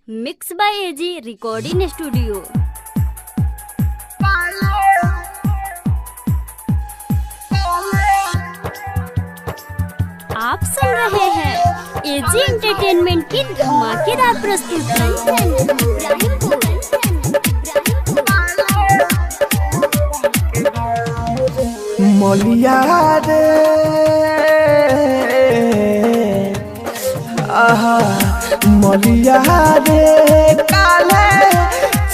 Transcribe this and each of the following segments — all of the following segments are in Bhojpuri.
Mix by AG recording studio. आप सुन रहे हैं एजी एंटरटेनमेंट की धमाकेदार प्रस्तुति। मलिया रे आहा मलिया रे काले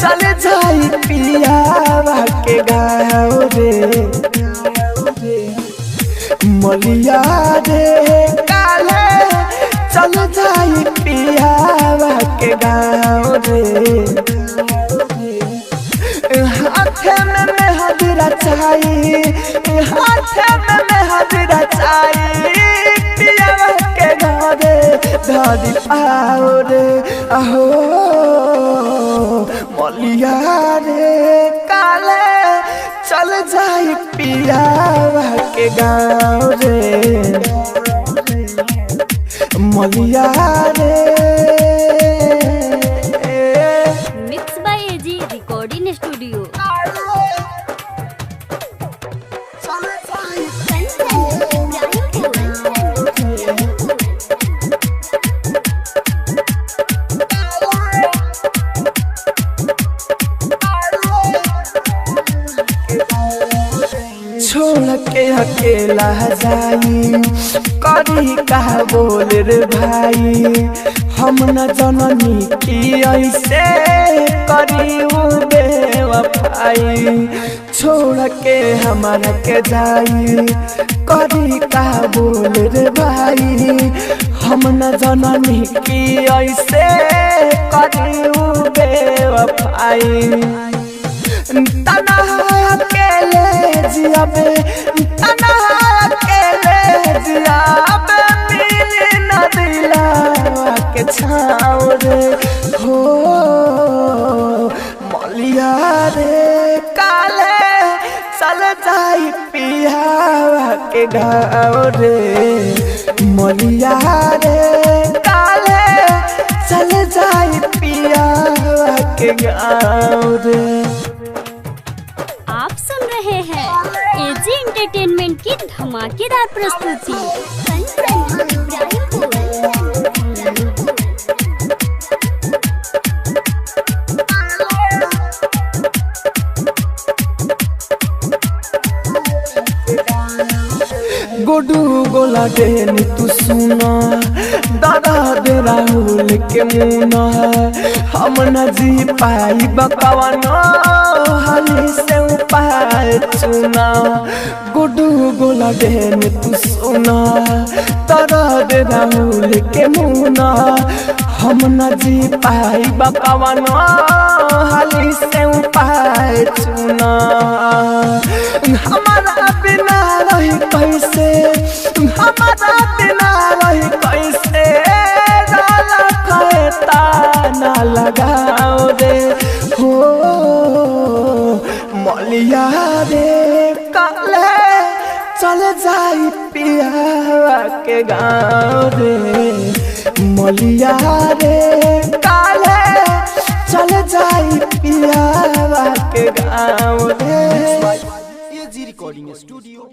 चल जाई पिया के गाँव रे। मलिया रे काले चल जाई पिया के गाँव रे। हाथे में हजरा चाहिए, हाथे में हजरा चाहिए पिया के घरे धरी पाओ रे। आहो मलिया रे काले चल जाई पिया के गाँव रे। मलिया रे mix by AG recording studio. छोड़ के अकेला जाई करी का बोल रे भाई। हम न जननी की ऐसे करी बेवफाई। छोड़ के हमारा के जाई करी का बोल रे भाई। हम न जननी की ऐसे करी बेवफाई। तना अकेले जियाबे, तना अकेले जियाबे मिली न दिला के छाँव रे। हो मलिया रे काले चल जाई पिया के गाँव रे। मलिया रे काले चल जाई पिया के गाँव रे। आप सुन रहे हैं एजी एंटरटेनमेंट की धमाकेदार प्रस्तुति। गोडू गोला देनी तू सुना दादा दे राहुल के मुना। हम न जी पाई बकवाना हाली से उपाय चुना। गोडू गोला देनी तू सुना दादा दे राहुल के मुना। हम न जी पाई बकवाना हाली से उपाय चुना। हमारा बिना रही कैसे, हमारा बिना रही कैसे डाला कहता ना लगाओ रे। हो मलिया रे काले चल जाई पिया के गाँव रे। मलिया रे काले चल जाई पिया के गाँव रे। AG recording studio.